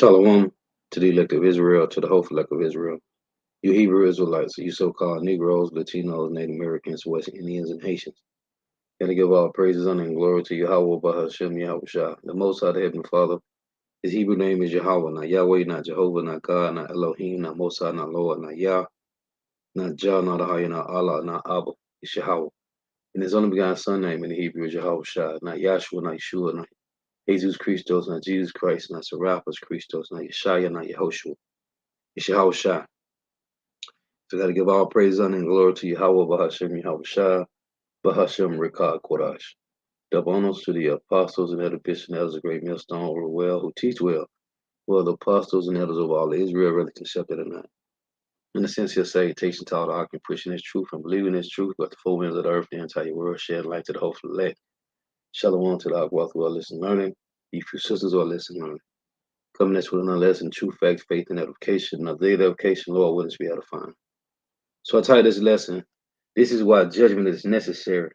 Shalom to the elect of Israel, to the hopeful elect of Israel. You Hebrew Israelites, you so-called Negroes, Latinos, Native Americans, West Indians, and Haitians. And to give all praises, honor, and glory to Yahweh, Bahashem, Yahweh the Most High, the Heavenly Father. His Hebrew name is Yahweh, not Yahweh, not Jehovah, not God, not Elohim, not Most High, not Lord, not Yah, not Jah, not Ahaya, not Allah, not Abba. It's Yahweh. And his only begotten Son name in the Hebrew is Yahweh Shah, not Yahshua, not Yeshua, not Jesus Christos, not Jesus Christ, not Serapis Christos, not Yeshaya, not Yehoshua. It's Yahweh Shah. So got to give all praise, honor, and glory to Yahweh, Bahashem, Yahweh Shah, Bahashem, Rekah, Kodash. Double honors to the apostles and elder bishops and elders of great millstone over well, who teach well. Well, the apostles and elders of all Israel, whether accepted or not. In the sincere salutation to all the heart and preaching this truth and believing this truth, but the full winds of the earth, the entire world, shed light to the hopeful elect. Shalom to the Akwath who are listening, learning. You few sisters who are listening, learning. Coming next with another lesson, true facts, faith, and edification. Now, the edification, Lord, wouldn't be edifying. So I titled this lesson, This is Why Judgment is Necessary.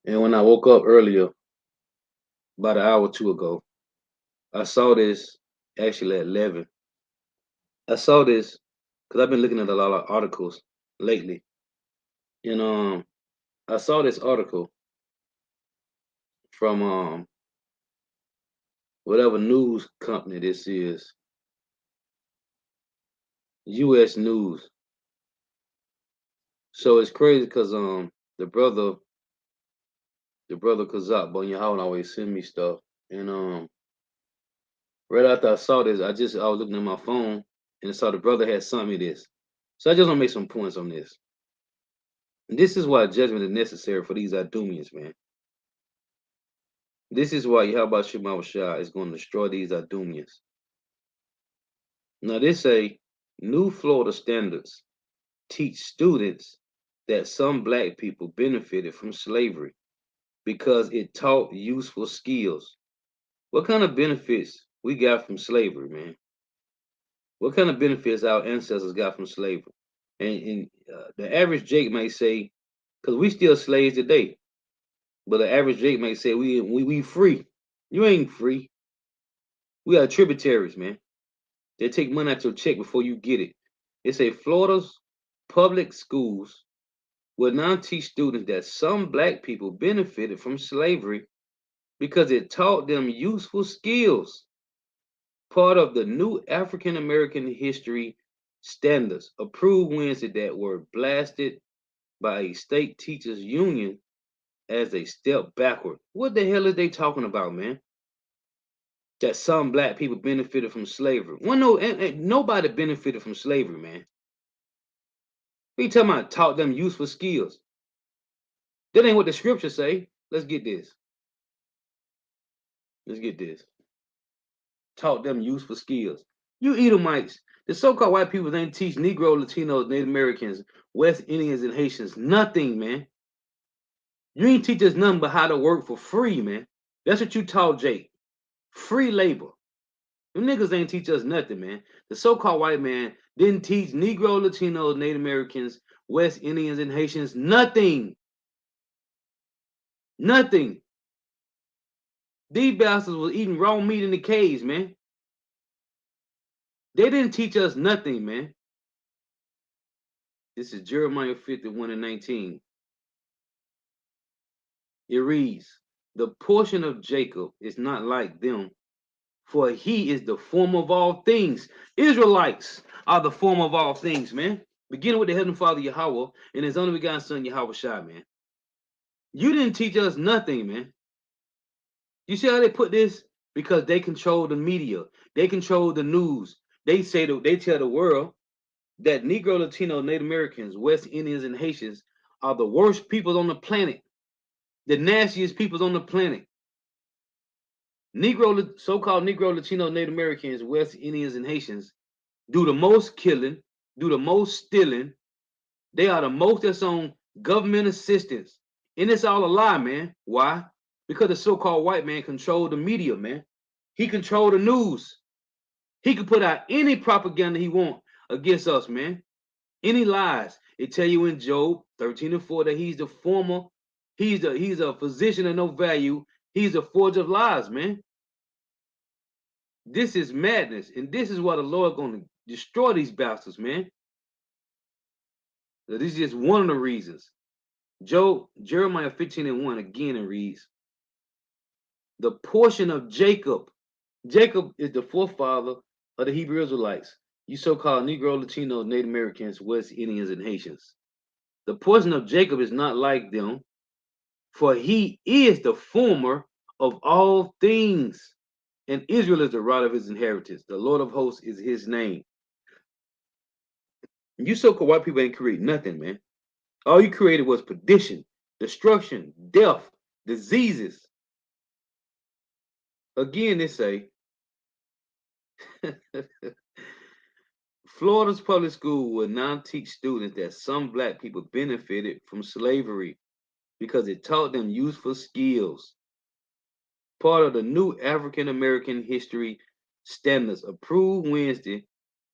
And when I woke up earlier, about an hour or two ago, I saw this actually at 11. I saw this because I've been looking at a lot of articles lately. And I saw this article from whatever news company this is, U.S. News. So it's crazy because the brother Kazak Bon Yahweh always send me stuff. And right after I saw this, I was looking at my phone and I saw the brother had sent me this. So I just want to make some points on this. And this is why judgment is necessary for these Idumeans, man. This is why Yahweh Shema Shah is going to destroy these Idumeans. Now, they say new Florida standards teach students that some black people benefited from slavery because it taught useful skills. What kind of benefits we got from slavery, man? What kind of benefits our ancestors got from slavery? And the average Jake may say, because we still slaves today, but the average Jake may say we free. You ain't free. We are tributaries, man. They take money out your check before you get it. They say Florida's public schools will now teach students that some black people benefited from slavery because it taught them useful skills. Part of the new African American history standards approved Wednesday that were blasted by a state teachers union as a step backward. What the hell is they talking about, man? That some black people benefited from slavery. Well, no, nobody benefited from slavery, man. What you talking about? Taught them useful skills. That ain't what the scriptures say. Let's get this. Let's get this. Taught them useful skills. You Edomites, the so-called white people ain't teach Negro, Latinos, Native Americans, West Indians, and Haitians nothing, man. You ain't teach us nothing but how to work for free, man. That's what you taught Jake. Free labor. Them niggas ain't teach us nothing, man. The so-called white man didn't teach Negro, Latinos, Native Americans, West Indians, and Haitians nothing. Nothing. These bastards was eating raw meat in the caves, man. They didn't teach us nothing, man. This is Jeremiah 51 and 19. It reads, the portion of Jacob is not like them, for he is the form of all things. Israelites are the form of all things, man. Beginning with the Heavenly Father Yahweh and his only begotten Son Yahweh Shai, man. You didn't teach us nothing, man. You see how they put this? Because they control the media. They control the news. They tell the world that Negro, Latino, Native Americans, West Indians, and Haitians are the worst people on the planet. The nastiest people on the planet. So-called Negro, Latino, Native Americans, West Indians, and Haitians do the most killing, do the most stealing. They are the most that's on government assistance. And it's all a lie, man. Why? Because the so-called white man controlled the media, man. He controlled the news. He can put out any propaganda he want against us, man. Any lies. It tell you in Job 13 and 4 that he's a physician of no value. He's a forger of lies, man. This is madness, and this is why the Lord going to destroy these bastards, man. So this is just one of the reasons. Jeremiah 15:1 again, it reads, the portion of Jacob. Jacob is the forefather of the Hebrew Israelites, you so-called Negro, Latinos, Native Americans, West Indians, and Haitians. The portion of Jacob is not like them, for he is the former of all things, and Israel is the right of his inheritance. The Lord of hosts is his name. You so-called white people ain't create nothing, man. All you created was perdition, destruction, death, diseases. Again, they say, Florida's public school will now teach students that some black people benefited from slavery because it taught them useful skills. Part of the new African American history standards approved Wednesday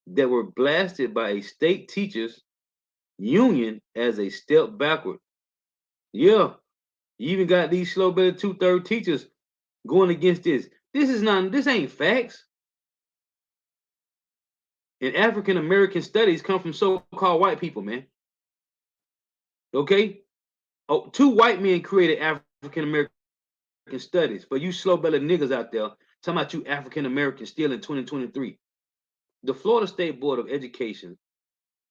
that were blasted by a state teachers union as a step backward. Yeah, you even got these slow belly 2/3 teachers going against this. This ain't facts. And African American studies come from so-called white people, man. Okay? Oh, two white men created African American studies. For you slow belly niggas out there, talking about you African Americans still in 2023. The Florida State Board of Education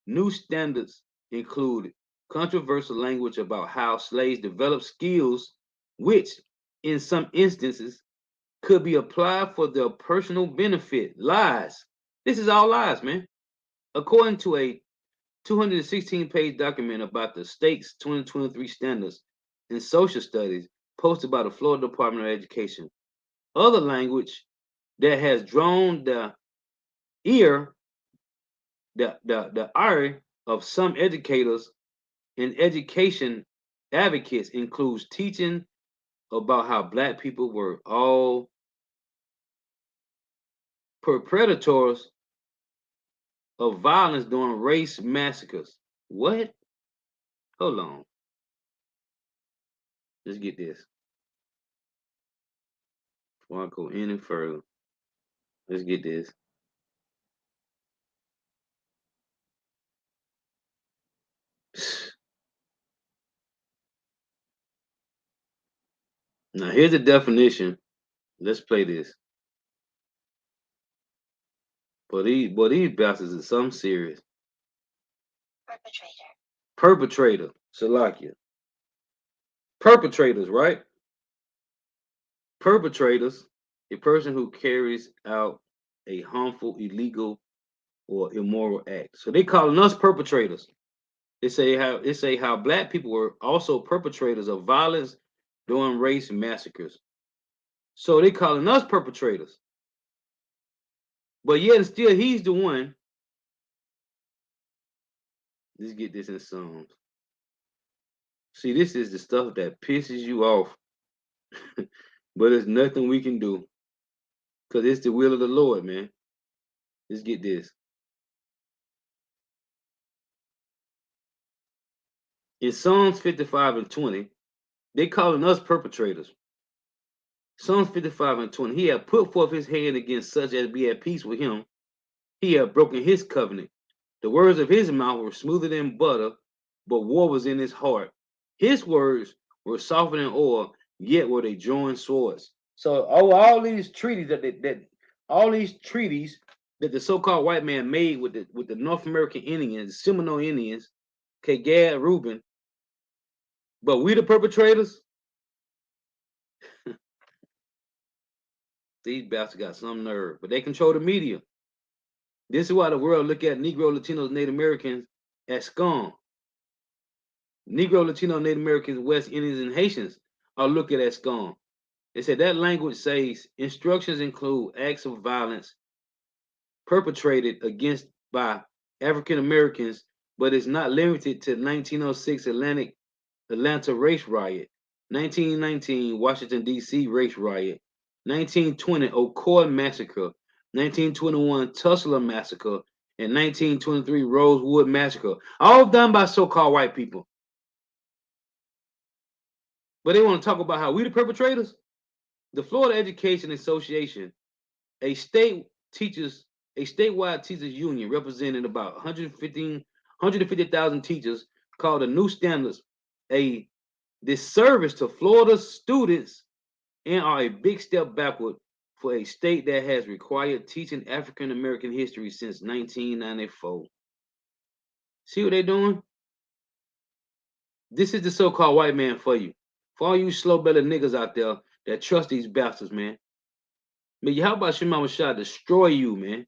new standards include controversial language about how slaves developed skills, which in some instances could be applied for their personal benefit. Lies. This is all lies, man. According to a 216-page document about the state's 2023 standards in social studies posted by the Florida Department of Education, other language that has drawn the ear, the ire of some educators and education advocates includes teaching about how black people were all perpetrators of violence during race massacres. What? Hold on. Let's get this. Before I go any further, let's get this. Now here's the definition. Let's play this. But these bastards is something serious. Perpetrator. Salakia. Perpetrators, right? Perpetrators, a person who carries out a harmful, illegal, or immoral act. So they calling us perpetrators. They say how black people were also perpetrators of violence during race massacres. So they calling us perpetrators. But yet and still he's the one. Let's get this in Psalms. See, this is the stuff that pisses you off. But there's nothing we can do. Because it's the will of the Lord, man. Let's get this. In Psalms 55:20, they calling us perpetrators. Psalms 55:20, he had put forth his hand against such as be at peace with him. He had broken his covenant. The words of his mouth were smoother than butter, but war was in his heart. His words were softer than oil, yet were they joined swords. So all these treaties that the so-called white man made with the North American Indians, Seminole Indians, okay, Gad, Reuben, but we the perpetrators. These bastards got some nerve, but they control the media. This is why the world look at Negro, Latinos, Native Americans as scum. Negro, Latino, Native Americans, West Indians, and Haitians are looked at as scum. They said that language says instructions include acts of violence perpetrated against by African Americans, but it's not limited to 1906 Atlanta race riot, 1919 Washington D.C. race riot, 1920 Ocoee massacre, 1921 Tulsa massacre, and 1923 Rosewood massacre, all done by so-called white people. But they want to talk about how we the perpetrators. The Florida Education Association A state teachers, a statewide teachers union representing about 150,000 teachers called the New Standards a disservice to Florida students and are a big step backward for a state that has required teaching African American history since 1994. See what they're doing? This is the so-called white man for you. For all you slow-bellied niggas out there that trust these bastards, man. Man, how about Shema Shah destroy you, man?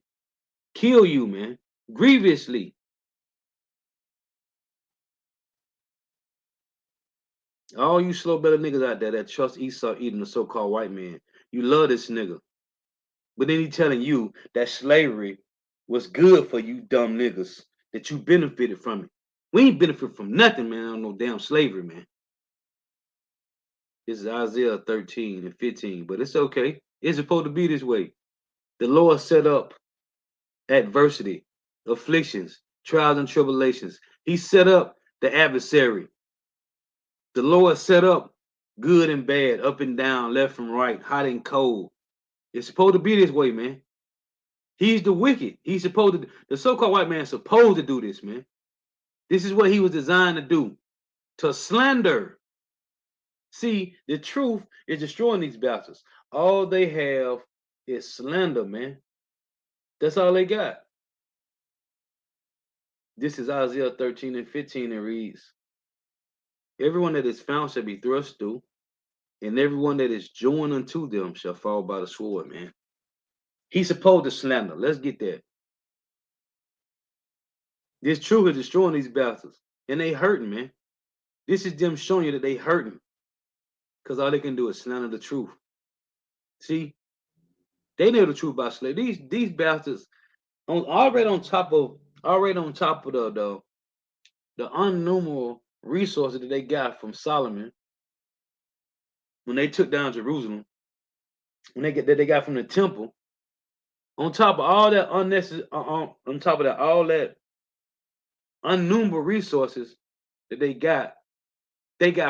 Kill you, man. Grievously. All you slow-bellied niggas out there that trust Esau eating the so-called white man. You love this nigga. But then he telling you that slavery was good for you dumb niggas, that you benefited from it. We ain't benefit from nothing, man, on no damn slavery, man. This is Isaiah 13 and 15, but it's okay. It's supposed to be this way. The Lord set up adversity, afflictions, trials and tribulations. He set up the adversary. The Lord set up good and bad, up and down, left and right, hot and cold. It's supposed to be this way, man. He's the wicked. He's supposed to, the so-called white man is supposed to do this, man. This is what he was designed to do, to slander. See, the truth is destroying these bastards. All they have is slander, man. That's all they got. This is Isaiah 13 and 15. It reads, everyone that is found shall be thrust through, and everyone that is joined unto them shall fall by the sword, man. He's supposed to slander. Let's get that. This truth is destroying these bastards. And they hurting, man. This is them showing you that they hurting. Because all they can do is slander the truth. See? They know the truth about slavery. These bastards already on top of the unnumbered resources that they got from Solomon when they took down Jerusalem, when they got from the temple. On top of all that unnecessary, on top of that, all that unnumbered resources that they got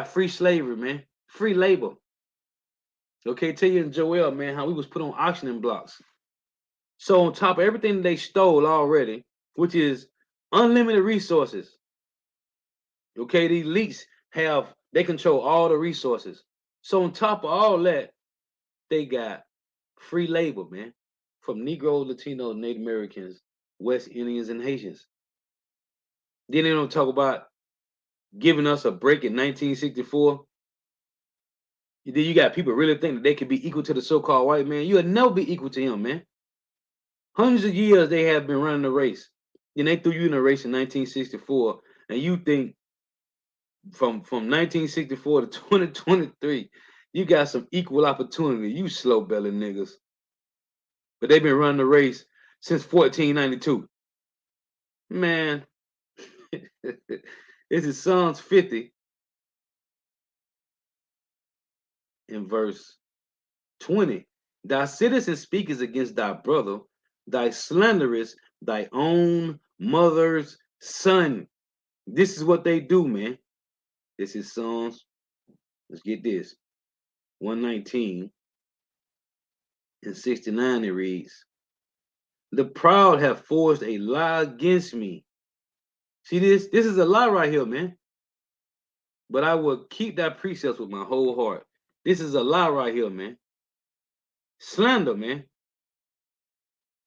free slavery, man, free labor. Okay, tell you in Joel, man, how we was put on auctioning blocks. So on top of everything they stole already, which is unlimited resources. Okay, the elites they control all the resources. So on top of all that, they got free labor, man, from Negroes, Latinos, Native Americans, West Indians, and Haitians. Then they don't talk about giving us a break in 1964. Then you got people really think that they could be equal to the so-called white man. You'll never be equal to him, man. Hundreds of years they have been running the race. Then they threw you in a race in 1964, and you think from 1964 to 2023, you got some equal opportunity. You slow-bellied niggas. But they've been running the race since 1492. Man, this is Psalms 50 in verse 20. Thy citizen speaketh against thy brother, thy slanderest thy own mother's son. This is what they do, man. This is Psalms. Let's get this. 119 and 69 it reads, the proud have forged a lie against me. See this? This is a lie right here, man. But I will keep thy precepts with my whole heart. This is a lie right here, man. Slander, man.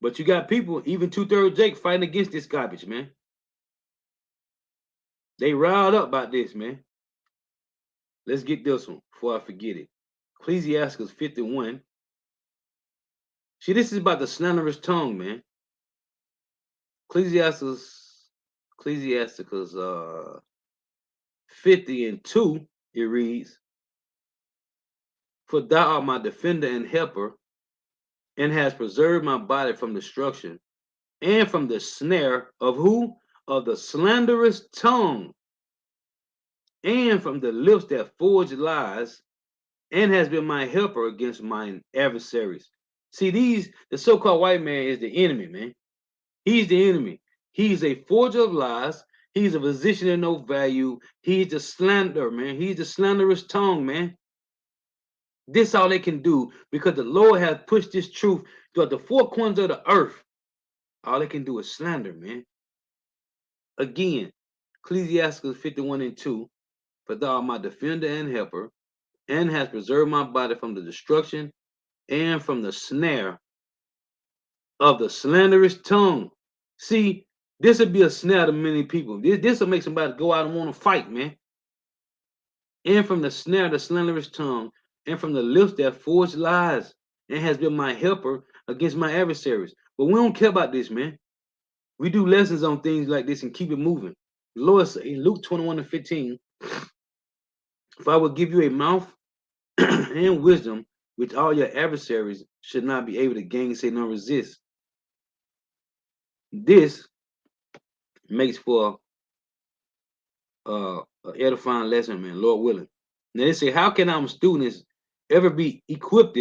But you got people, even 2/3 Jake, fighting against this garbage, man. They riled up about this, man. Let's get this one before I forget it. Ecclesiastes 51. See, this is about the slanderous tongue, man. Ecclesiastes 50 and 2, it reads, for thou art my defender and helper, and has preserved my body from destruction, and from the snare of who? Of the slanderous tongue, and from the lips that forge lies, and has been my helper against mine adversaries. See, the so-called white man is the enemy, man. He's the enemy. He's a forger of lies. He's a physician of no value. He's the slander, man. He's the slanderous tongue, man. This all they can do because the Lord has pushed this truth throughout the four corners of the earth. All they can do is slander, man. Again, Ecclesiastes 51:2, for thou art my defender and helper, and hast preserved my body from the destruction and from the snare of the slanderous tongue. See, this would be a snare to many people. This will make somebody go out and want to fight, man. And from the snare of the slanderous tongue, and from the lips that forge lies, and has been my helper against my adversaries. But we don't care about this, man. We do lessons on things like this and keep it moving. The Lord said in Luke 21:15, if I will give you a mouth and wisdom, which all your adversaries should not be able to gainsay nor resist. This makes for an edifying lesson, man, Lord willing. Now they say, how can our students ever be equipped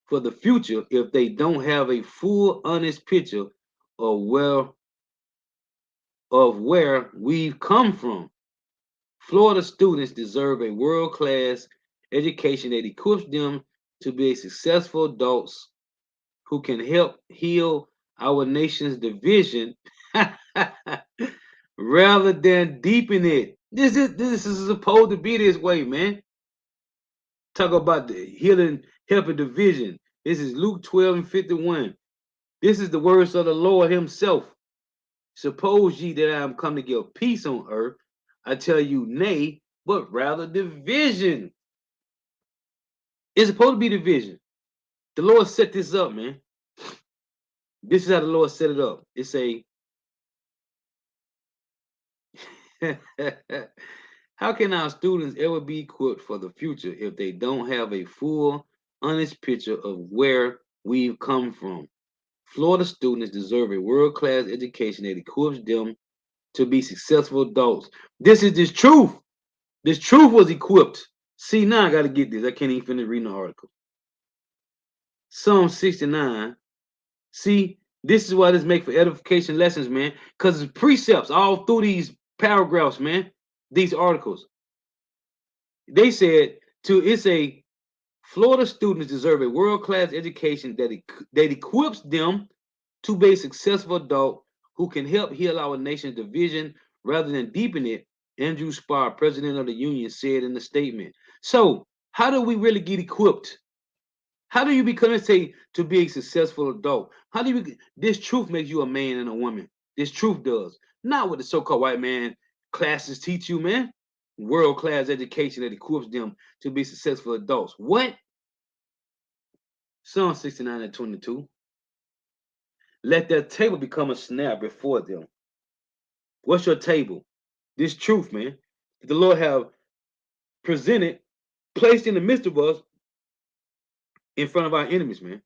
for the future if they don't have a full, honest picture of where we've come from? Florida students deserve a world-class education that equips them to be successful adults who can help heal our nation's division rather than deepen it. This is supposed to be this way, man. Talk about the healing, helping division. This is Luke 12:51. This is the words of the Lord Himself. Suppose ye that I am come to give peace on earth, I tell you, nay, but rather division. It's supposed to be division. The Lord set this up, man. This is how the Lord set it up. It's a how can our students ever be equipped for the future if they don't have a full, honest picture of where we've come from? Florida students deserve a world-class education that equips them to be successful adults. This truth. This truth was equipped. See, now I got to get this. I can't even finish reading the article. Psalm 69. See, this is why this make for edification lessons, man. Because it's precepts all through these paragraphs, man. These articles. They said it's a Florida students deserve a world-class education that equips them to be a successful adult who can help heal our nation's division rather than deepen it, Andrew Spar, president of the union, said in the statement. So, how do we really get equipped? How do you become to be a successful adult? How do you this truth makes you a man and a woman? This truth does. Not what the so-called white man classes teach you, man. World-class education that equips them to be successful adults. What? Psalm 69:22. Let their table become a snare before them. What's your table? This truth, man, that the Lord have presented, placed in the midst of us, in front of our enemies, man.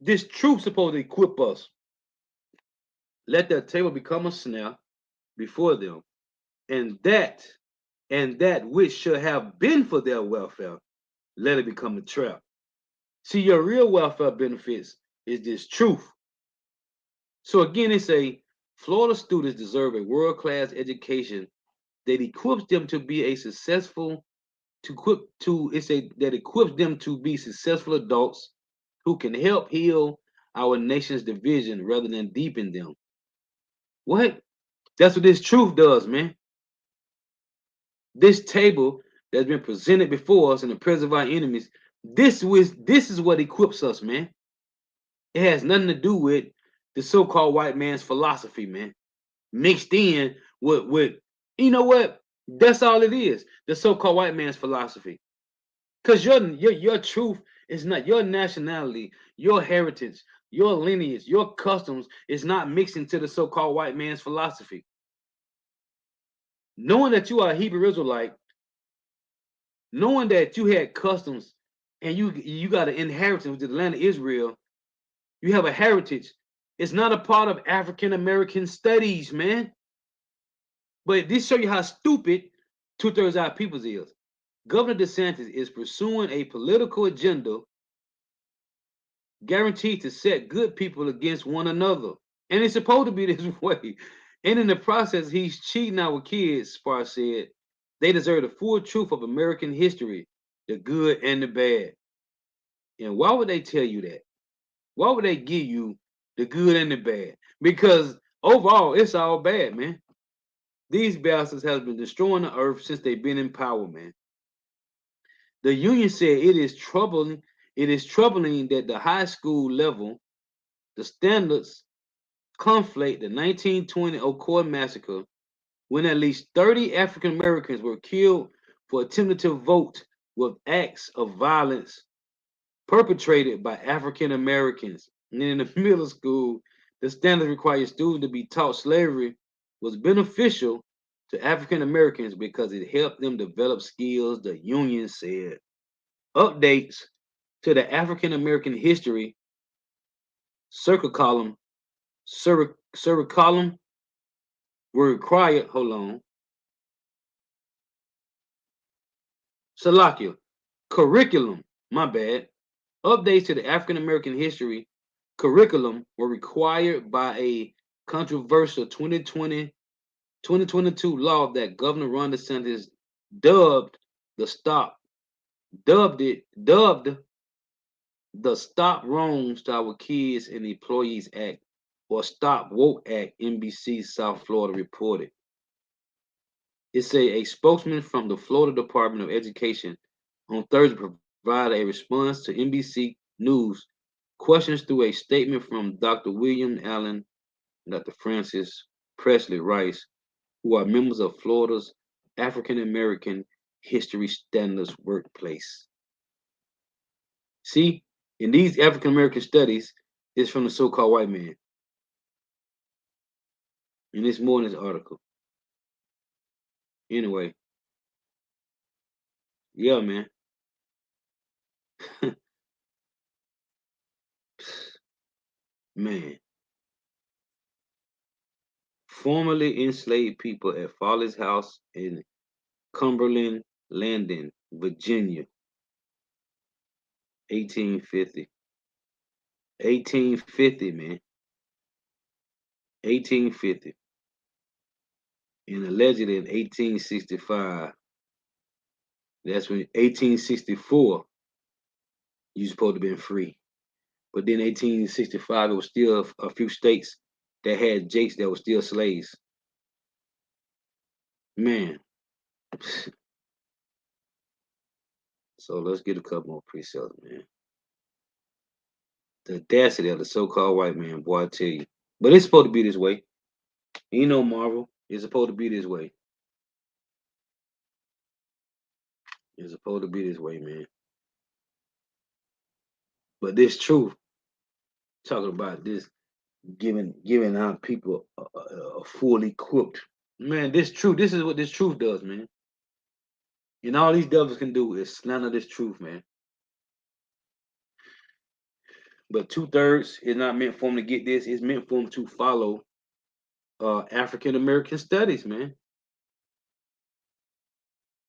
This truth supposed to equip us. Let their table become a snare before them, and that which should have been for their welfare, let it become a trap. See, your real welfare benefits is this truth. So again, they say Florida students deserve a world-class education that equips them to be a successful to equip to it's a that equips them to be successful adults who can help heal our nation's division rather than deepen them. What? That's what this truth does, man. This table that's been presented before us in the presence of our enemies, this is what equips us, man. It has nothing to do with the so-called white man's philosophy, man. Mixed in with you know what? That's all it is. The so-called white man's philosophy. Because your truth is not your nationality, your heritage, your lineage, your customs is not mixed into the so-called white man's philosophy. Knowing that you are a Hebrew Israelite, knowing that you had customs and you got an inheritance with the land of Israel, you have a heritage. It's not a part of African American studies, man. But this show you how stupid two-thirds of our peoples is. Governor DeSantis is pursuing a political agenda guaranteed to set good people against one another. And it's supposed to be this way. And in the process, he's cheating our kids, Spar said. They deserve the full truth of American history. the good and the bad. And why would they tell you that? Why would they give you the good and the bad? Because overall, it's all bad, man. These bastards have been destroying the earth since they've been in power, man. The union said it is troubling. It is troubling that the high school level, the standards conflate the 1920 Ocoee massacre, when at least 30 African Americans were killed for attempting to vote, with acts of violence perpetrated by African Americans. And then in the middle school, the standards required students to be taught slavery was beneficial to African Americans because it helped them develop skills, the union said. Updates to the African American history circle column, circle column were required. Hold on. Salakia. Curriculum. My bad. Updates to the African American history curriculum were required by a controversial 2022 law that Governor Ron DeSantis dubbed the stop dubbed the Stop Wrongs to Our Kids and Employees Act, or Stop Woke Act, NBC South Florida reported. It said a spokesman from the Florida Department of Education on Thursday provided a response to NBC News questions through a statement from Dr. William Allen and Dr. Francis Presley Rice, who are members of Florida's African American History Standards Workplace. See, in these African American studies, it's from the so-called white man. And it's more in this article. Anyway, yeah, man. Man. Formerly enslaved people at Foley's House in Cumberland Landing, Virginia, 1850. 1850, man. 1850. And allegedly in 1865, that's when 1864, you supposed to been free. But then 1865, it was still a few states that had jakes that were still slaves. Man. So let's get a couple more precepts, man. The audacity of the so-called white man, boy, I tell you. But it's supposed to be this way. You know, Marvel, it's supposed to be this way. It's supposed to be this way, man. But this truth, talking about this, giving out people a full equipped, man. This truth, this is what this truth does, man. And all these devils can do is slander this truth, man. But 2/3 is not meant for them to get this. It's meant for them to follow African American studies, man.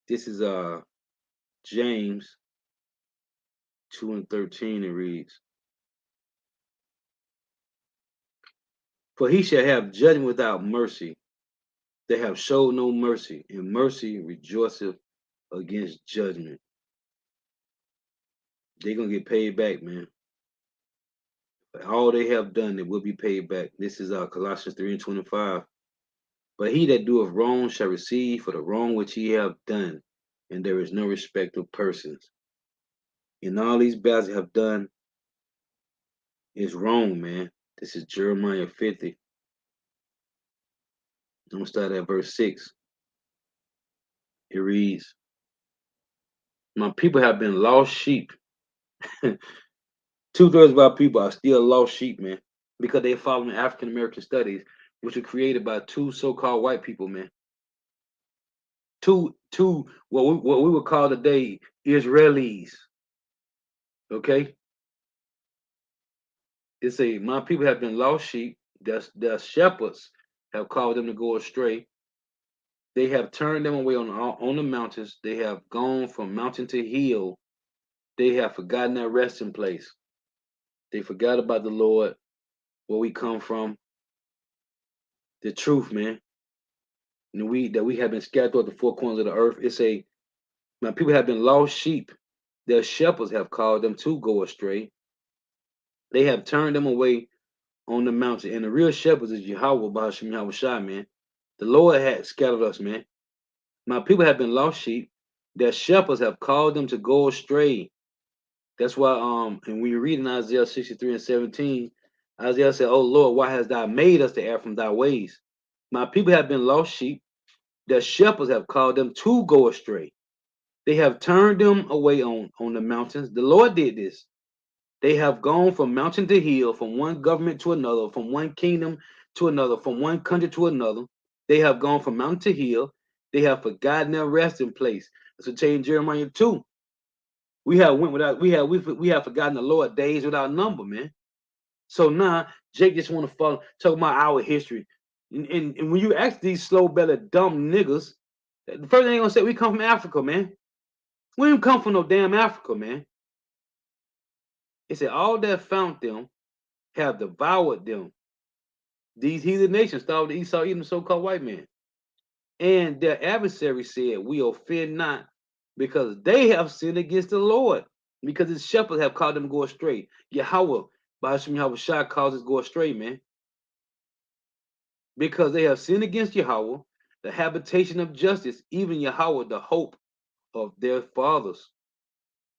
This is James 2:13. It reads, "For he shall have judgment without mercy. They have showed no mercy, and mercy rejoiceth against judgment." They're gonna get paid back, man. All they have done, it will be paid back. This is Colossians 3:25. "But he that doeth wrong shall receive for the wrong which he have done, and there is no respect of persons." And all these bastards have done is wrong, man. This is Jeremiah 50. I'm gonna start at verse 6. It reads, "My people have been lost sheep." 2/3 of our people are still lost sheep, man, because they're following African American studies, which were created by two so-called white people, man. Two what we would call today Israelis. Okay, it say, "My people have been lost sheep. Their shepherds have caused them to go astray. They have turned them away on the mountains. They have gone from mountain to hill. They have forgotten their resting place. They forgot about the Lord, where we come from, the truth, man. And we have been scattered throughout the four corners of the earth." It say, "My people have been lost sheep. Their shepherds have caused them to go astray. They have turned them away on the mountain. And the real shepherds is Yahweh, Bahashim Yahweh Shai, man. The Lord had scattered us, man. My people have been lost sheep. Their shepherds have caused them to go astray. That's why, and when you read in Isaiah 63 and 17, Isaiah said, "Oh Lord, why hast thou made us to err from thy ways? My people have been lost sheep. Their shepherds have caused them to go astray. They have turned them away on the mountains. The Lord did this. They have gone from mountain to hill, from one government to another, from one kingdom to another, from one country to another. They have gone from mountain to hill. They have forgotten their resting place." That's what in Jeremiah 2. We have went without, we have forgotten the Lord days without number, man. So now Jake just want to follow talk about our history. And when you ask these slow bellied dumb niggas, the first thing they gonna say, we come from Africa, man. We didn't come from no damn Africa, man. It said all that found them have devoured them. These heathen nations started Esau eating the so-called white man. And their adversary said, we offend not, because they have sinned against the Lord, because his shepherds have caused them to go astray. Yahweh, by Hashem Yahweh Shai, causes go astray, man. Because they have sinned against Yahweh, the habitation of justice, even Yahweh, the hope of their fathers.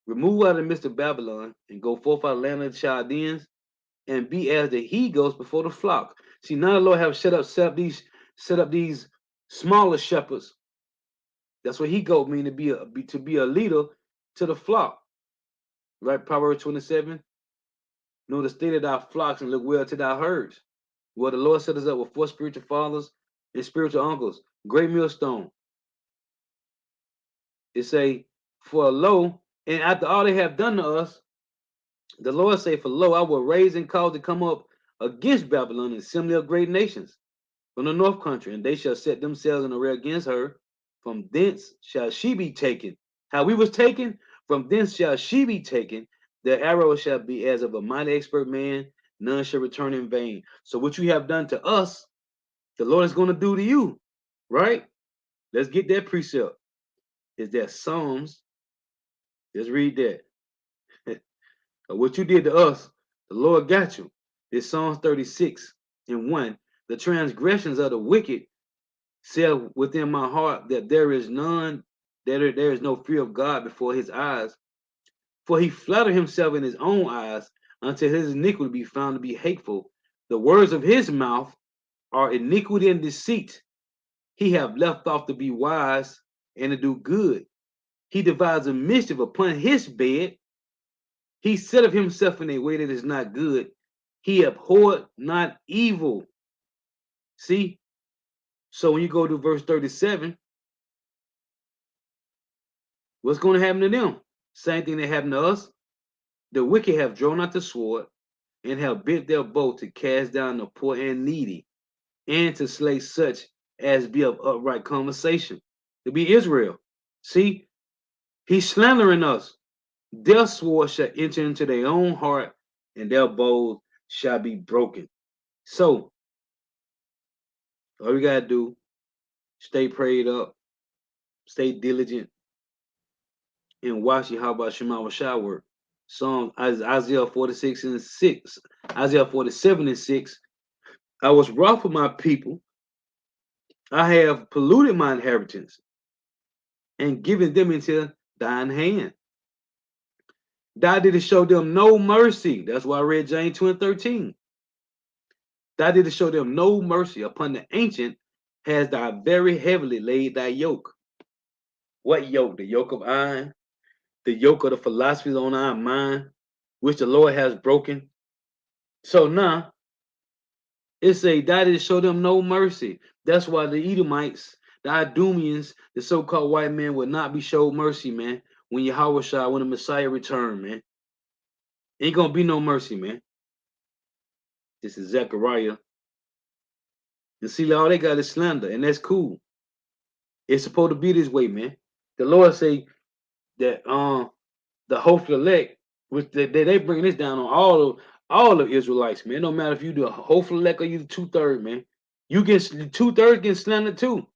Remove out of the midst of Babylon and go forth out of the land of the Chaldeans and be as the he goats before the flock. See, now the Lord have set up these smaller shepherds. That's what he goat mean, to be a leader to the flock. Right? Proverbs 27. Know the state of thy flocks and look well to thy herds. Well, the Lord set us up with 4 spiritual fathers and spiritual uncles. Great millstone. It say, for lo, and after all they have done to us, the Lord say, for lo, I will raise and cause to come up against Babylon and assembly of great nations from the north country, and they shall set themselves in array against her. From thence shall she be taken. How we was taken? From thence shall she be taken. The arrow shall be as of a mighty expert man. None shall return in vain. So what you have done to us, the Lord is going to do to you. Right? Let's get that precept. Is that Psalms? Let's read that. What you did to us, the Lord got you. It's Psalms 36 and 1. The transgressions of the wicked said within my heart that there is none, there is no fear of God before his eyes. For he flattered himself in his own eyes until his iniquity be found to be hateful. The words of his mouth are iniquity and deceit. He have left off to be wise and to do good. He devises a mischief upon his bed. He setteth himself in a way that is not good. He abhorred not evil. See? So when you go to verse 37, what's going to happen to them? Same thing that happened to us. The wicked have drawn out the sword and have bent their bow to cast down the poor and needy, and to slay such as be of upright conversation. To be Israel. See? He's slandering us. Their sword shall enter into their own heart, and their bows shall be broken. So, all we gotta do, stay prayed up, stay diligent, and watch Yahweh Shema Shai work. Psalm Isaiah 46 and 6, Isaiah 47 and 6. I was wroth with my people. I have polluted my inheritance and given them into thine hand. Thou didst show them no mercy. That's why I read James 2 and 13. Thou didst show them no mercy. Upon the ancient has thou very heavily laid thy yoke. What yoke? The yoke of iron, the yoke of the philosophies on our mind, which the Lord has broken. So now, it say, thou didst show them no mercy. That's why the Edomites, the Idumeans, the so-called white men will not be showed mercy, man. When Yahweh Shai, when the Messiah return, man. Ain't gonna be no mercy, man. This is Zechariah. And see, all they got is slander, and that's cool. It's supposed to be this way, man. The Lord say that the hopeful elect, which they bring this down on all of Israelites, man. No matter if you do a hopeful elect or you do 2/3, man. You get 2/3 get slandered too.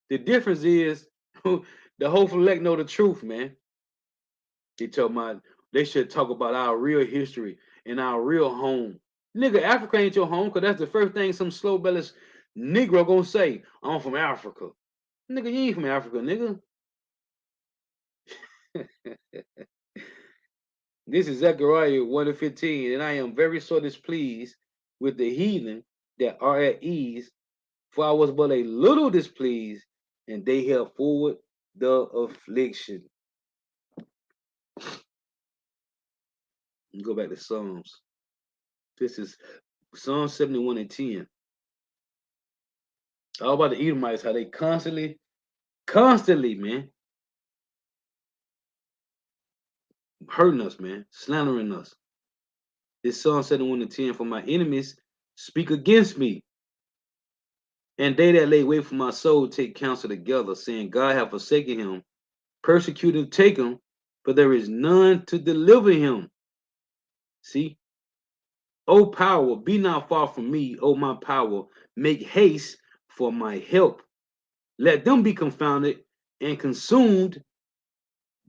The difference is the hopeful elect know the truth, man. They tell my they should talk about our real history and our real home. Nigga, Africa ain't your home, cause that's the first thing some slow bellied Negro gonna say. I'm from Africa. Nigga, you ain't from Africa, nigga. This is Zechariah 1 and 15, and I am very sore displeased with the heathen that are at ease, for I was but a little displeased, and they held forward the affliction. Go back to Psalms. This is Psalm 71 and 10. All about the Edomites, how they constantly, man, hurting us, man, slandering us. This Psalm 71 and 10, for my enemies speak against me, and they that lay wait for my soul take counsel together, saying, God hath forsaken him, persecuted take him, for there is none to deliver him. See? O power, be not far from me, O my power, make haste for my help. Let them be confounded and consumed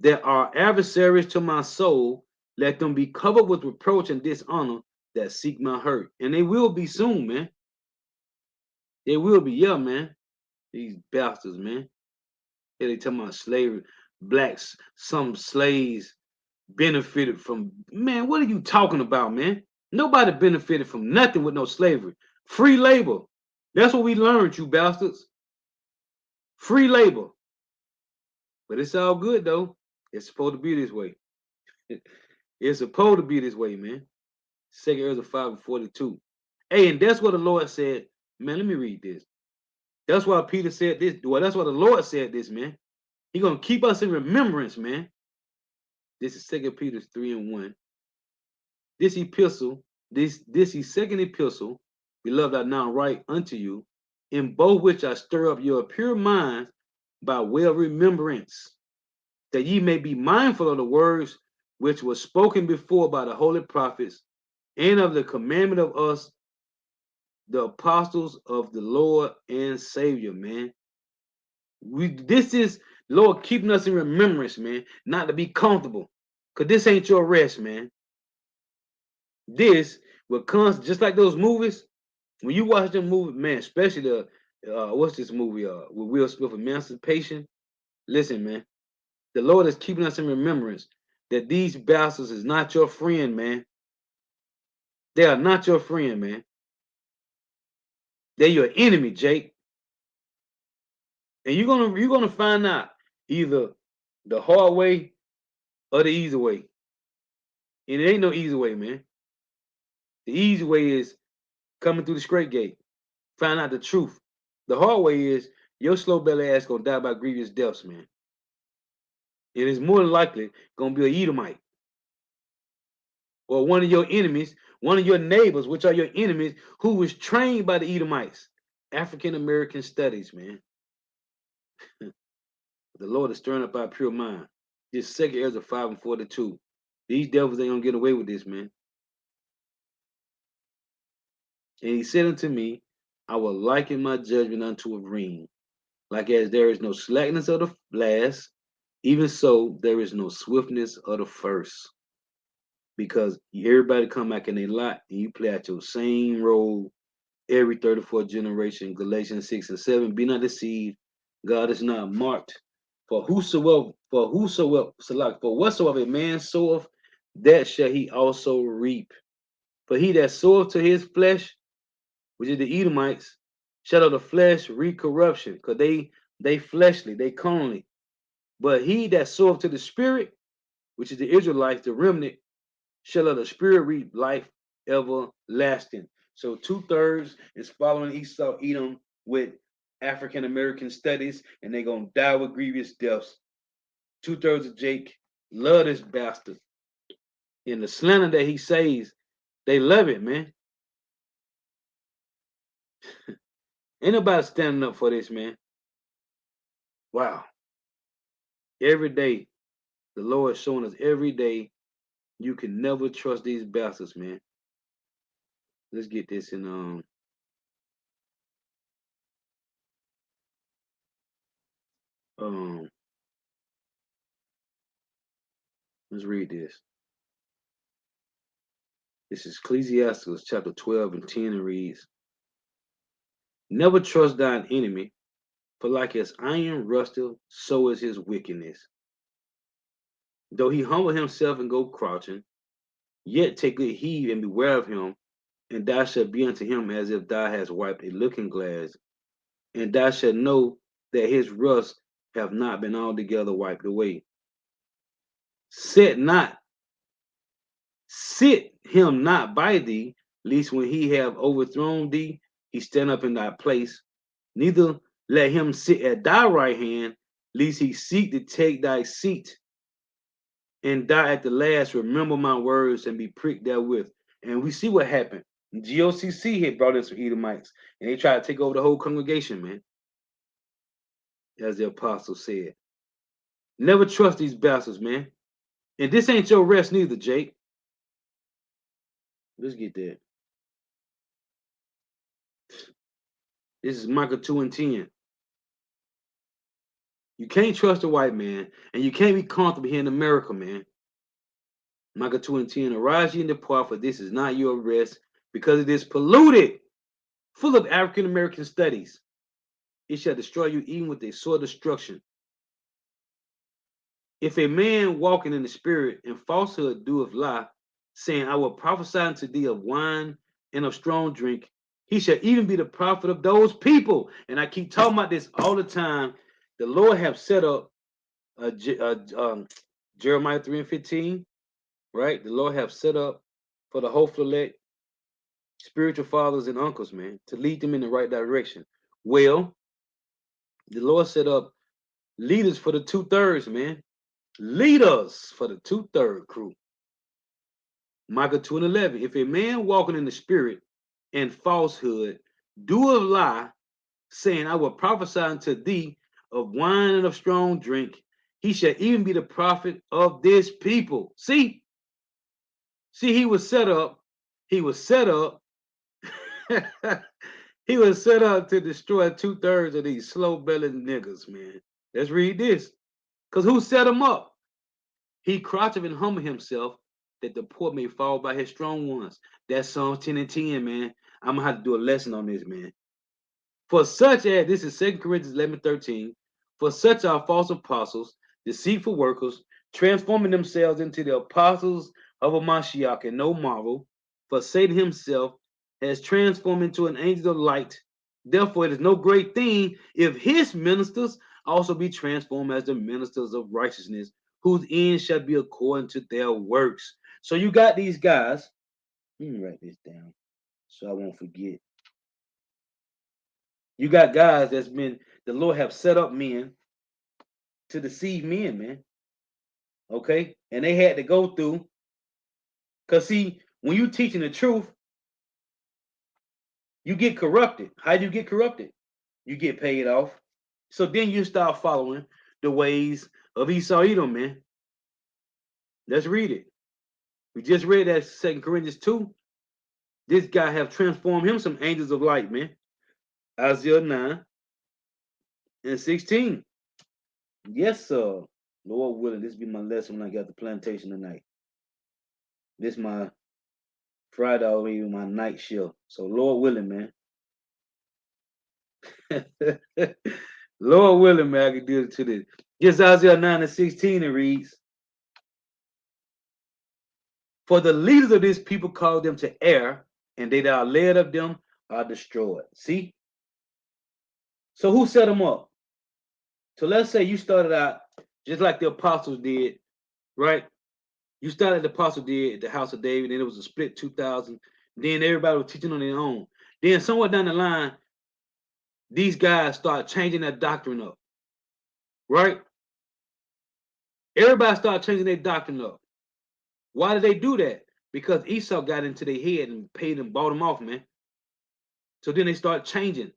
that are adversaries to my soul. Let them be covered with reproach and dishonor that seek my hurt. And they will be soon, man. They will be, yeah, man. These bastards, man. Yeah, they talking about slavery. Blacks, some slaves benefited from, man, what are you talking about, man? Nobody benefited from nothing with no slavery. Free labor. That's what we learned, you bastards. Free labor. But it's all good, though. It's supposed to be this way. It's supposed to be this way, man. 2 Ezra 5 and 42. Hey, and that's what the Lord said. Man, let me read this. That's why Peter said this. Well, that's why the Lord said this, man. He's gonna keep us in remembrance, man. This is 2 Peter 3 and 1. This epistle, this is second epistle, beloved, I now write unto you, in both which I stir up your pure minds by way of remembrance, that ye may be mindful of the words which were spoken before by the holy prophets, and of the commandment of us, the apostles of the Lord and Savior, man. This is Lord keeping us in remembrance, man, not to be comfortable. Cause this ain't your rest, man. This will come just like those movies. When you watch them movies, man, especially the what's this movie? With Will Smith, Emancipation. Listen, man, the Lord is keeping us in remembrance that these bastards is not your friend, man. They are not your friend, man. They're your enemy, Jake. And you're gonna find out either the hard way or the easy way. And it ain't no easy way, man. The easy way is coming through the straight gate. Find out the truth. The hard way is your slow belly ass gonna die by grievous deaths, man. It is more than likely gonna be a Edomite or one of your enemies, one of your neighbors, which are your enemies, who was trained by the Edomites. African American studies, man. The Lord is stirring up our pure mind. This 2 Ezra 5 and 42. These devils ain't gonna get away with this, man. And he said unto me, I will liken my judgment unto a ring, like as there is no slackness of the last, even so there is no swiftness of the first. Because everybody come back in their lot and you play out your same role every 34th generation. Galatians 6 and 7. Be not deceived. God is not marked. For whatsoever a man soweth, that shall he also reap. For he that soweth to his flesh, which is the Edomites, shall of the flesh reap corruption, because they fleshly, they carnally. But he that soweth to the spirit, which is the Israelites, the remnant, shall of the spirit reap life everlasting. So 2/3 is following Esau, Edom with African American studies, and they're gonna die with grievous deaths. 2/3 of Jake love this bastard. And the slander that he says, they love it, man. Ain't nobody standing up for this, man. Wow. Every day, the Lord is showing us every day you can never trust these bastards, man. Let's get this in um Let's read this. This is Ecclesiastes chapter 12 and 10 and reads, Never trust thine enemy, for like as iron rusteth, so is his wickedness. Though he humble himself and go crouching, yet take good heed and beware of him, and thou shalt be unto him as if thou hast wiped a looking glass, and thou shalt know that his rust have not been altogether wiped away. Sit him not by thee, lest when he have overthrown thee, he stand up in thy place. Neither let him sit at thy right hand, lest he seek to take thy seat. And thou at the last remember my words and be pricked therewith. And we see what happened. GOCC had brought in some Edomites, and they tried to take over the whole congregation, man, as the apostle said. Never trust these bastards, man. And this ain't your rest neither, Jake. Let's get that. This is Micah 2 and 10. You can't trust a white man, and you can't be comfortable here in America, man. Micah 2 and 10. Arise ye and depart, for this is not your rest, because it is polluted, full of African American studies. It shall destroy you even with a sore destruction. If a man walking in the spirit and falsehood doeth lie, saying, I will prophesy unto thee of wine and of strong drink, he shall even be the prophet of those people. And I keep talking about this all the time. The Lord have set up Jeremiah 3 and 15, right? The Lord have set up for the hopeful elect spiritual fathers and uncles, man, to lead them in the right direction. Well, the Lord set up leaders for the 2/3, man. Leaders for the 2/3 crew. Micah 2 and 11. If a man walking in the spirit and falsehood doeth lie, saying, I will prophesy unto thee of wine and of strong drink, he shall even be the prophet of this people. See, he was set up. He was set up. He was set up to destroy 2/3 of these slow-bellied niggas, man. Let's read this. Because who set him up? He croucheth and humble himself, that the poor may fall by his strong ones. That's Psalms 10 and 10, man. I'm going to have to do a lesson on this, man. For such as, this is 2 Corinthians 11:13, for such are false apostles, deceitful workers, transforming themselves into the apostles of a Mashiach, and no marvel, for Satan himself has transformed into an angel of light. Therefore, it is no great thing if his ministers also be transformed as the ministers of righteousness, whose end shall be according to their works. So you got these guys. Let me write this down so I won't forget. You got guys that's been, the Lord have set up men to deceive men, man. Okay? And they had to go through, because see, when you teaching the truth, you get corrupted. How do you get corrupted? You get paid off. So then you start following the ways of Esau Edom, man. Let's read it. We just read that 2 Corinthians 2. This guy have transformed him some angels of light, man. Isaiah 9 and 16. Yes, sir. Lord willing, this be my lesson when I got the plantation tonight. This my Friday, or even my night shift. So Lord willing, man. Lord willing, man, I can do it to this. Just Isaiah 9 and 16, it reads, for the leaders of this people call them to err, and they that are led of them are destroyed. See? So who set them up? So let's say you started out just like the apostles did, right? You started the apostle did at the house of David, and it was a split 2,000. Then everybody was teaching on their own. Then somewhere down the line, these guys start changing their doctrine up, right? Everybody started changing their doctrine up. Why did they do that? Because Esau got into their head and paid them, bought them off, man. So then they start changing.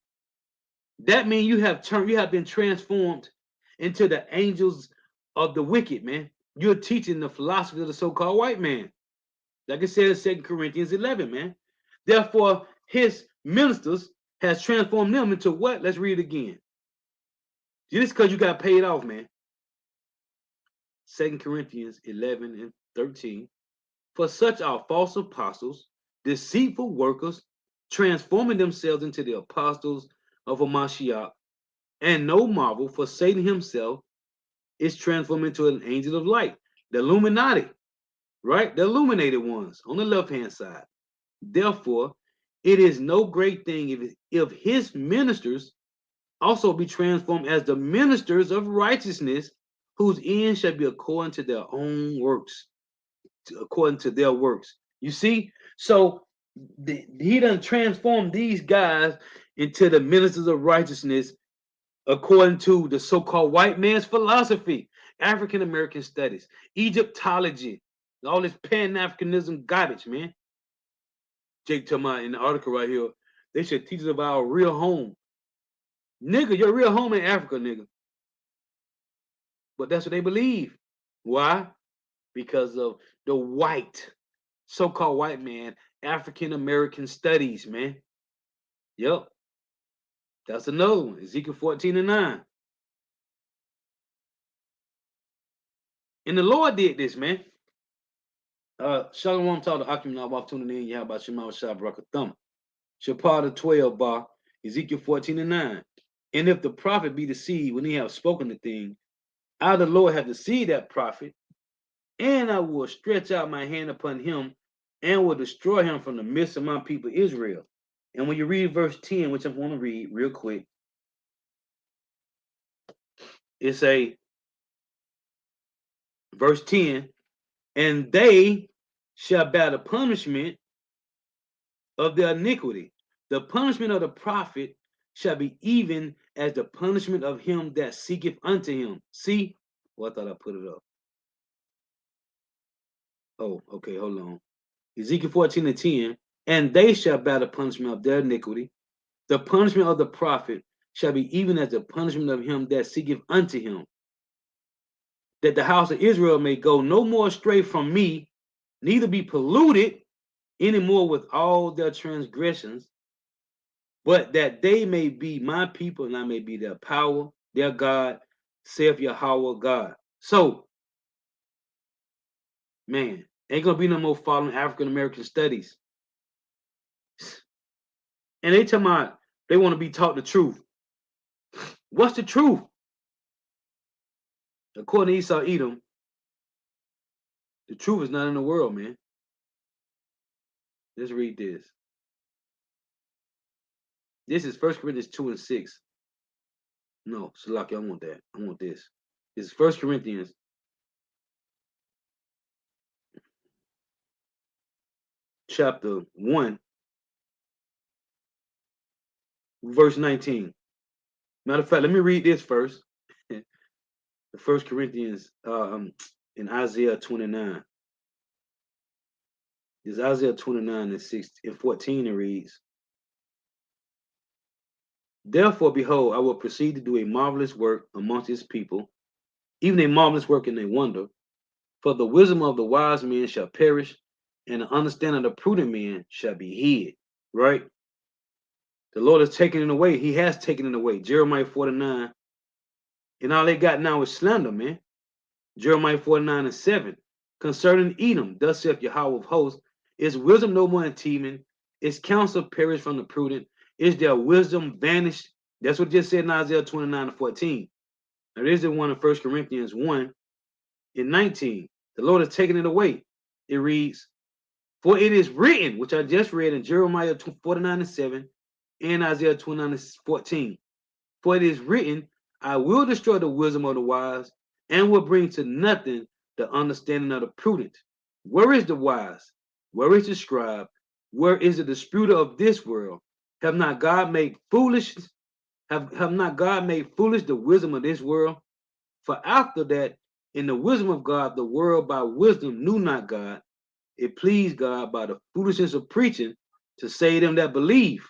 That means you have been transformed into the angels of the wicked, man. You're teaching the philosophy of the so-called white man. Like it says in 2 Corinthians 11, man. Therefore, his ministers has transformed them into what? Let's read it again. Just because you got paid off, man. 2 Corinthians 11 and 13. For such are false apostles, deceitful workers, transforming themselves into the apostles of Hamashiach. And no marvel, for Satan himself is transformed into an angel of light. The Illuminati, right? The illuminated ones on the left-hand side. Therefore, it is no great thing if his ministers also be transformed as the ministers of righteousness, whose end shall be according to their own works, according to their works. You see? So he done transformed these guys into the ministers of righteousness according to the so-called white man's philosophy, African American studies, Egyptology, all this Pan-Africanism garbage, man. Jake told me in the article right here, they should teach us about our real home. Nigga, your real home in Africa, nigga. But that's what they believe. Why? Because of the white, so-called white man, African American studies, man. Yep. That's another one. Ezekiel 14 and 9. And the Lord did this, man. Shalom to the Akim Nawaf tuning in. Yahba Shema Shah Barakathum. Shapar 12 bar, Ezekiel 14 and 9. And if the prophet be deceived when he have spoken the thing, I the Lord have deceived that prophet, and I will stretch out my hand upon him and will destroy him from the midst of my people Israel. And when you read verse 10, which I'm going to read real quick, it's a verse 10, and they shall bear the punishment of their iniquity. The punishment of the prophet shall be even as the punishment of him that seeketh unto him. See? Well, I thought I put it up. Oh, okay, hold on. Ezekiel 14 and 10, and they shall bear the punishment of their iniquity. The punishment of the prophet shall be even as the punishment of him that seeketh unto him, that the house of Israel may go no more astray from me, neither be polluted any more with all their transgressions, but that they may be my people and I may be their power, their God, saith Yahweh God. So, man, ain't gonna be no more following African American studies. And they tell me they want to be taught the truth. What's the truth? According to Esau Edom, the truth is not in the world, man. Let's read this. This is 1 Corinthians 2 and 6. No, Salaki, I want that. I want this. This is 1 Corinthians chapter 1, verse 19. Matter of fact, let me read this first. The 1 Corinthians in Isaiah 29. This is Isaiah 29 and 6 and 14. It reads, therefore, behold, I will proceed to do a marvelous work amongst his people, even a marvelous work in a wonder. For the wisdom of the wise men shall perish, and the understanding of the prudent men shall be hid. Right? The Lord has taken it away. He has taken it away. Jeremiah 49. And all they got now is slander, man. Jeremiah 49 and 7. Concerning Edom, thus saith Yahweh of hosts, is wisdom no more in Teman? Is counsel perished from the prudent? Is their wisdom vanished? That's what just said in Isaiah 29 and 14. Now, there's the one in 1 Corinthians 1 and 19. The Lord has taken it away. It reads, for it is written, which I just read in Jeremiah 49 and 7 and Isaiah 29 and 14. For it is written, I will destroy the wisdom of the wise and will bring to nothing the understanding of the prudent. Where is the wise? Where is the scribe? Where is the disputer of this world? Have not God made foolish? Have not God made foolish the wisdom of this world? For after that, in the wisdom of God, the world by wisdom knew not God. It pleased God by the foolishness of preaching to save them that believe.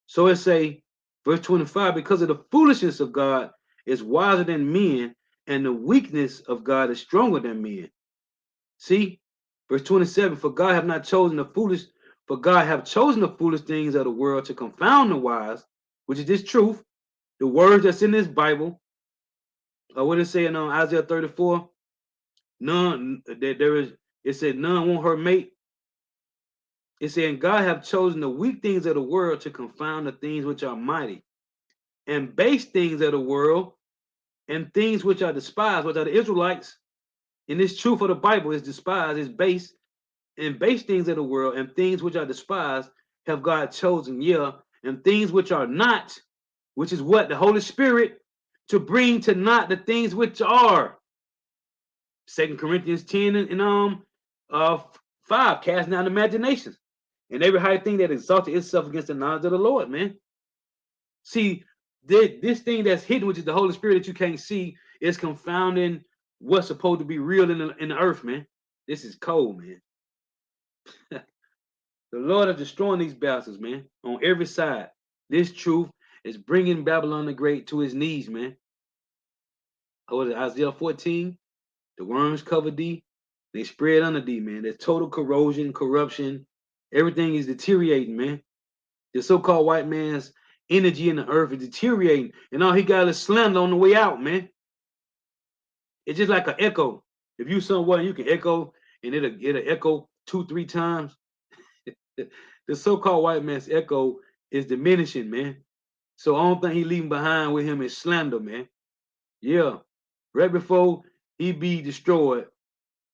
So it say, verse 25, because of the foolishness of God is wiser than men, and the weakness of God is stronger than men. See, verse 27, for God have not chosen the foolish, for God have chosen the foolish things of the world to confound the wise, which is this truth, the words that's in this Bible. What does it say in Isaiah 34? None that there is. It said none want her mate. It said, and God have chosen the weak things of the world to confound the things which are mighty, and base things of the world, and things which are despised, which are the Israelites. And this truth of the Bible is despised, is base, and base things of the world, and things which are despised have God chosen, yeah, and things which are not, which is what? The Holy Spirit, to bring to naught the things which are. 2 Corinthians 10 and uh 5, casting down imaginations and every high thing that exalted itself against the knowledge of the Lord, man. See, this thing that's hidden, which is the Holy Spirit that you can't see, is confounding what's supposed to be real in the earth, man. This is cold, man. The Lord is destroying these bastards, man, on every side. This truth is bringing Babylon the Great to his knees, man. What is it, Isaiah 14? The worms cover thee, they spread under thee, man. There's total corrosion, corruption. Everything is deteriorating, man. The so-called white man's energy in the earth is deteriorating, and all he got is slander on the way out, man. It's just like an echo. If you somewhere you can echo, and it'll echo 2-3 times. The so-called white man's echo is diminishing, man. So only thing he leaving behind with him is slander, man. Yeah. Right before he be destroyed,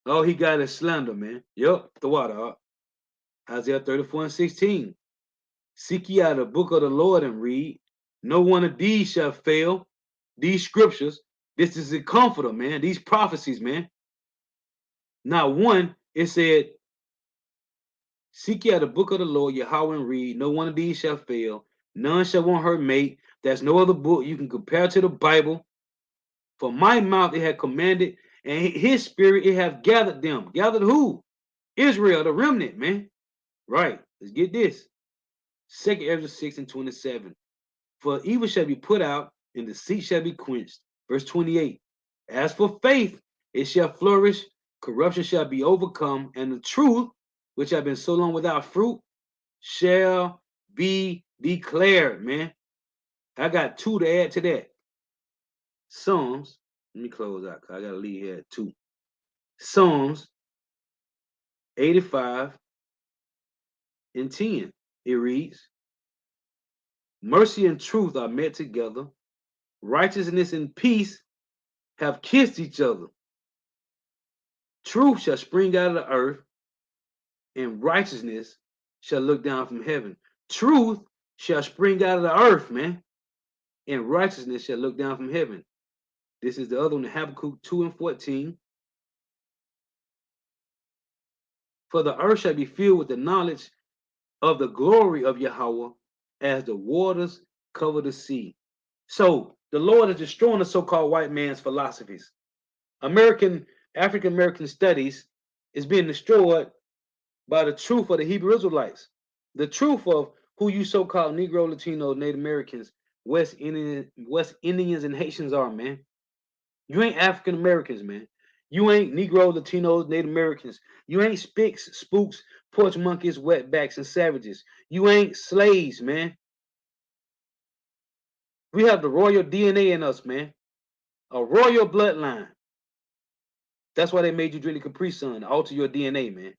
all he got is slander, man. Yep, the water. Isaiah 34:16. Seek ye out the book of the Lord and read. No one of these shall fail. These scriptures, this is a comforter, man. These prophecies, man. Not one, it said, seek ye out the book of the Lord, Yahweh, and read. No one of these shall fail. None shall want her mate. There's no other book you can compare to the Bible. For my mouth it had commanded, and his spirit it have gathered them. Gathered who? Israel, the remnant, man. Right. Let's get this. 2 Ezra 6:27. For evil shall be put out, and deceit shall be quenched. Verse 28. As for faith, it shall flourish, corruption shall be overcome, and the truth, which have been so long without fruit, shall be declared, man. I got 2 to add to that. Psalms, let me close out, because I got to leave here at 2. Psalms 85:10. It reads, mercy and truth are met together. Righteousness and peace have kissed each other. Truth shall spring out of the earth, and righteousness shall look down from heaven. Truth shall spring out of the earth, man, and righteousness shall look down from heaven. This is the other one, Habakkuk 2:14. For the earth shall be filled with the knowledge of the glory of Yahweh as the waters cover the sea. So the Lord is destroying the so-called white man's philosophies. African American studies is being destroyed by the truth of the Hebrew Israelites. The truth of who you so-called Negro, Latino, Native Americans, West Indians, and Haitians are, man. You ain't African Americans, man. You ain't Negro, Latinos, Native Americans. You ain't spicks, spooks, porch monkeys, wetbacks, and savages. You ain't slaves, man. We have the royal DNA in us, man. A royal bloodline. That's why they made you drink the Capri Sun to alter your DNA, man.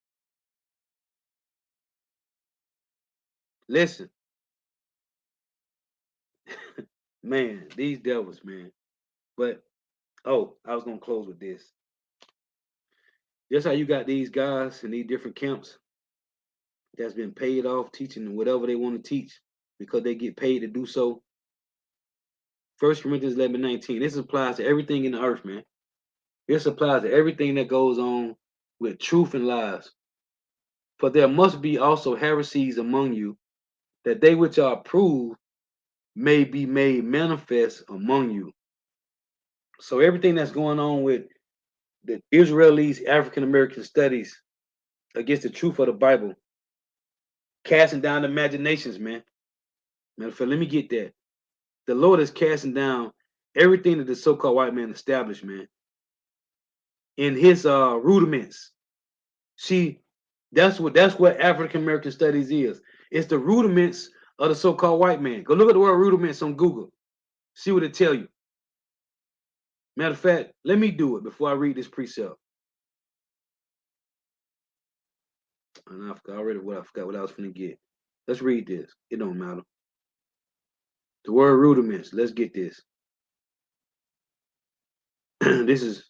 Listen, man, these devils, man. But oh, I was gonna close with this. Just how you got these guys in these different camps that's been paid off teaching whatever they want to teach because they get paid to do so. 1 Corinthians 11:19. This applies to everything in the earth, man. This applies to everything that goes on with truth and lies. For there must be also heresies among you, that they which are approved may be made manifest among you. So everything that's going on with the Israelis, African American studies against the truth of the Bible, casting down imaginations, man. Matter of fact, let me get that. The Lord is casting down everything that the so-called white man established, man, in his rudiments. See, that's what African American studies is. It's the rudiments of the so-called white man. Go look at the word rudiments on Google. See what it tell you. Matter of fact, let me do it before I read this precept. And I forgot already what I forgot what I was finna get. Let's read this. It don't matter. The word rudiments. Let's get this. This is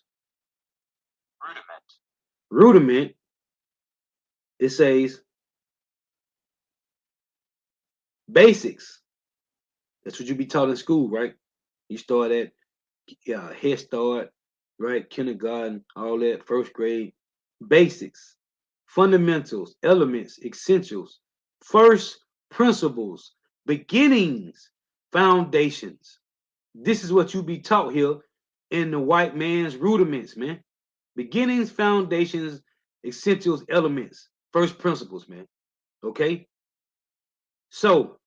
rudiment. It says basics. That's what you be taught in school, right? You start at Head Start, right? Kindergarten, all that, first grade. Basics, fundamentals, elements, essentials, first principles, beginnings, foundations. This is what you be taught here in the white man's rudiments, man. Beginnings, foundations, essentials, elements, first principles, man. Okay? So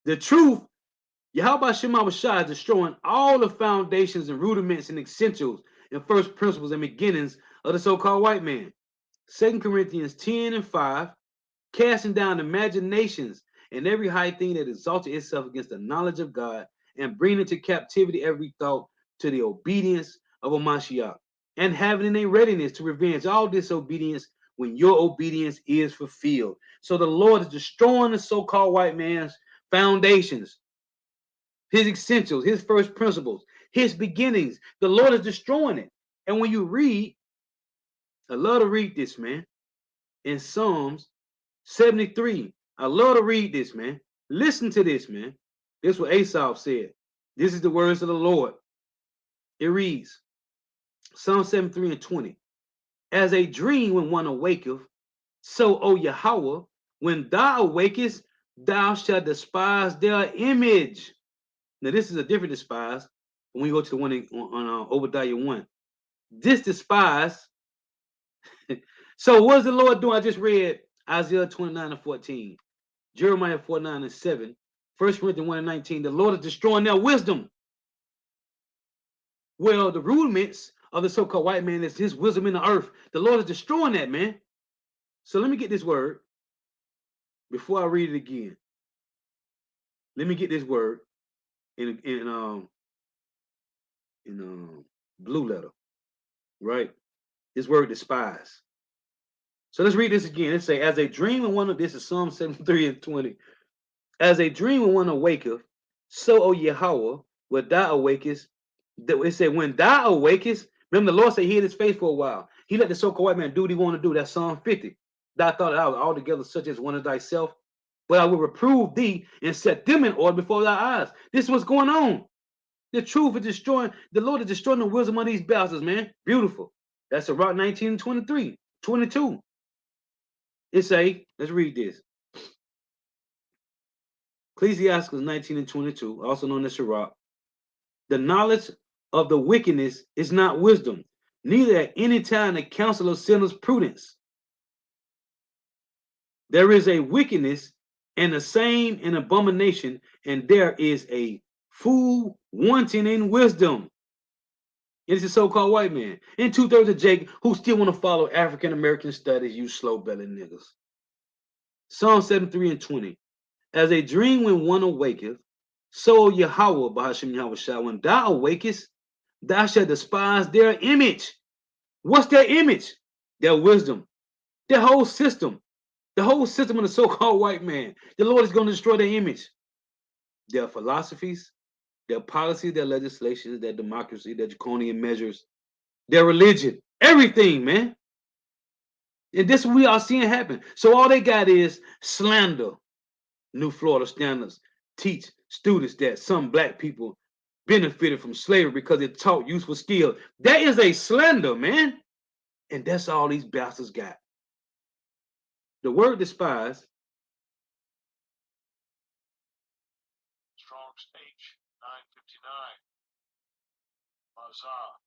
the truth, Yahweh Shema Shah is destroying all the foundations and rudiments and essentials and first principles and beginnings of the so-called white man. 2 Corinthians 10 and 5, casting down imaginations and every high thing that exalted itself against the knowledge of God, and bringing into captivity every thought to the obedience of a Mashiach, and having in a readiness to revenge all disobedience when your obedience is fulfilled. So the Lord is destroying the so-called white man's foundations, his essentials, his first principles, his beginnings. The Lord is destroying it. And when you read, I love to read this, man, in Psalms 73. I love to read this, man. Listen to this, man. This is what Asaph said. This is the words of the Lord. It reads, Psalm 73 and 20. As a dream when one awaketh, so, O Yahweh, when thou awakest, thou shalt despise their image. Now, this is a different despise when we go to the one on Obadiah 1. This despise. So, what's the Lord doing? I just read Isaiah 29 and 14, Jeremiah 49 and 7, 1 Corinthians 1 and 19. The Lord is destroying their wisdom. Well, the rudiments of the so-called white man is his wisdom in the earth. The Lord is destroying that, man. So let me get this word before I read it again. Let me get this word in blue letter, right? This word despise. So let's read this again. It say, as a dream when one of this is Psalm 73 and 20. As a dream when one awaketh, so, O Yahweh, when thou awakest. It said, when thou awakest, remember the Lord said he hid his face for a while. He let the so-called white man do what he wanted to do. That's Psalm 50. Thou thought I was altogether such as one of thyself, but I will reprove thee and set them in order before thy eyes. This is what's going on. The truth is destroying, the Lord is destroying the wisdom of these bastards, man. Beautiful. That's Sirach 19 and 23, 22. It say, let's read this. Ecclesiastes 19 and 22, also known as Sirach. The knowledge of the wickedness is not wisdom, neither at any time the counsel of sinners prudence. There is a wickedness and the same an abomination, and there is a fool wanting in wisdom. It's a so-called white man. And 2/3 of Jake who still want to follow African American studies, you slow-bellied niggas. Psalm 73 and 20. As a dream when one awaketh, so Yahweh, Bahashim Yahweh Shah, when thou awakest, thou shalt despise their image. What's their image? Their wisdom, their whole system, the whole system of the so-called white man. The Lord is going to destroy their image, their philosophies, their policies, their legislation, their democracy, their draconian measures, their religion, everything, man. And this we are seeing happen. So all they got is slander. New Florida standards teach students that some black people benefited from slavery because it taught useful skill. That is a slander, man. And that's all these bastards got. The word despise. Strong's H 959. Mazah.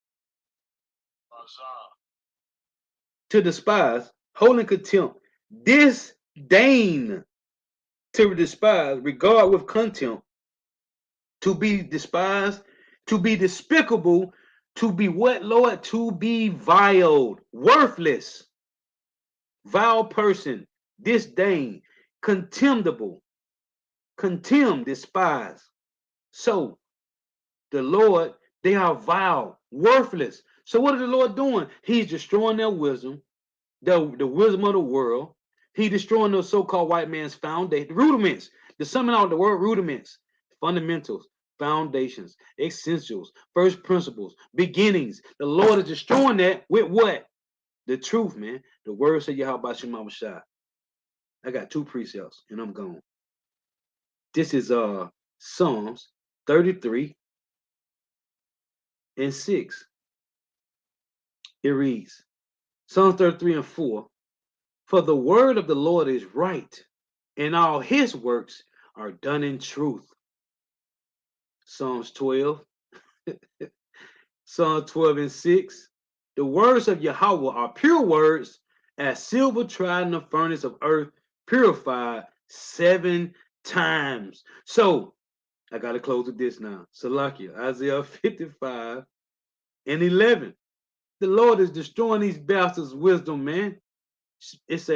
To despise, hold in contempt, disdain, to despise, regard with contempt, to be despised, to be despicable, to be what, Lord? To be viled, worthless, vile person, disdain, contemptible, contemn, despise. So the Lord, they are vile, worthless. So what is the Lord doing? He's destroying their wisdom, the wisdom of the world, He destroying those so-called white man's foundation, rudiments. The summing out the word rudiments, fundamentals, foundations, essentials, first principles, beginnings. The Lord is destroying that with what? The truth, man. The words of Yahweh Shema Shai. I got 2 precepts and I'm gone. This is Psalms 33 and 6. It reads, Psalms 33 and 4. For the word of the Lord is right, and all his works are done in truth. Psalms 12. Psalm 12 and 6. The words of Yahweh are pure words, as silver tried in the furnace of earth, purified 7 times. So, I got to close with this now. Salakia, Isaiah 55 and 11. The Lord is destroying these bastards' wisdom, man. It's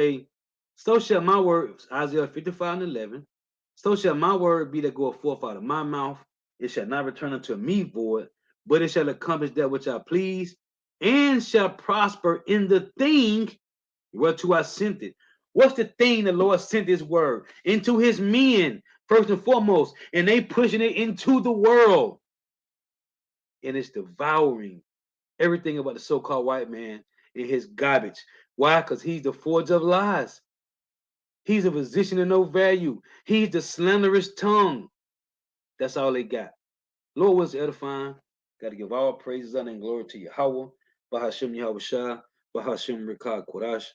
so shall my words, Isaiah 55 and 11, so shall my word be that goeth forth out of my mouth. It shall not return unto me void, but it shall accomplish that which I please, and shall prosper in the thing whereto I sent it. What's the thing the Lord sent his word? Into his men, first and foremost, and they pushing it into the world. And it's devouring everything about the so-called white man in his garbage. Why? Because he's the forger of lies. He's a physician of no value. He's the slanderous tongue. That's all they got. Lord was edifying. Got to give all praises, honor, and glory to Yahweh. Bahashem Yahweh Shah. Bahashem Rikah Kodash.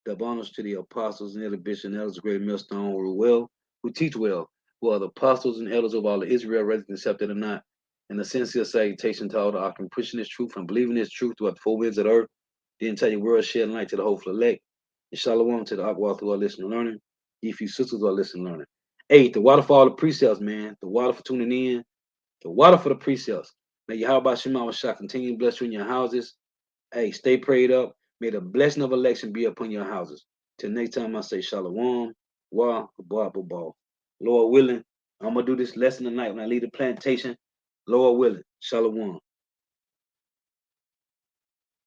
The honors to the apostles and elder bishops and elders, great millstone, who well, who teach well, who are the apostles and elders of all of Israel, whether accepted or not. And the sincere salutation to all the Akim, pushing this truth and believing this truth throughout the 4 winds of the earth, the entire world, shedding light to the hopeful elect. And shalom to the Akwa who are listening and learning. If you sisters are listening and learning. Hey, the water for all the precepts, man. The water for tuning in. The water for the precepts. May Yahweh Shema Shah continue to bless you in your houses. Hey, stay prayed up. May the blessing of election be upon your houses. Till next time, I say shalom, wa, ba, ba, ba. Lord willing, I'm going to do this lesson tonight when I leave the plantation. Lord willing, shalom.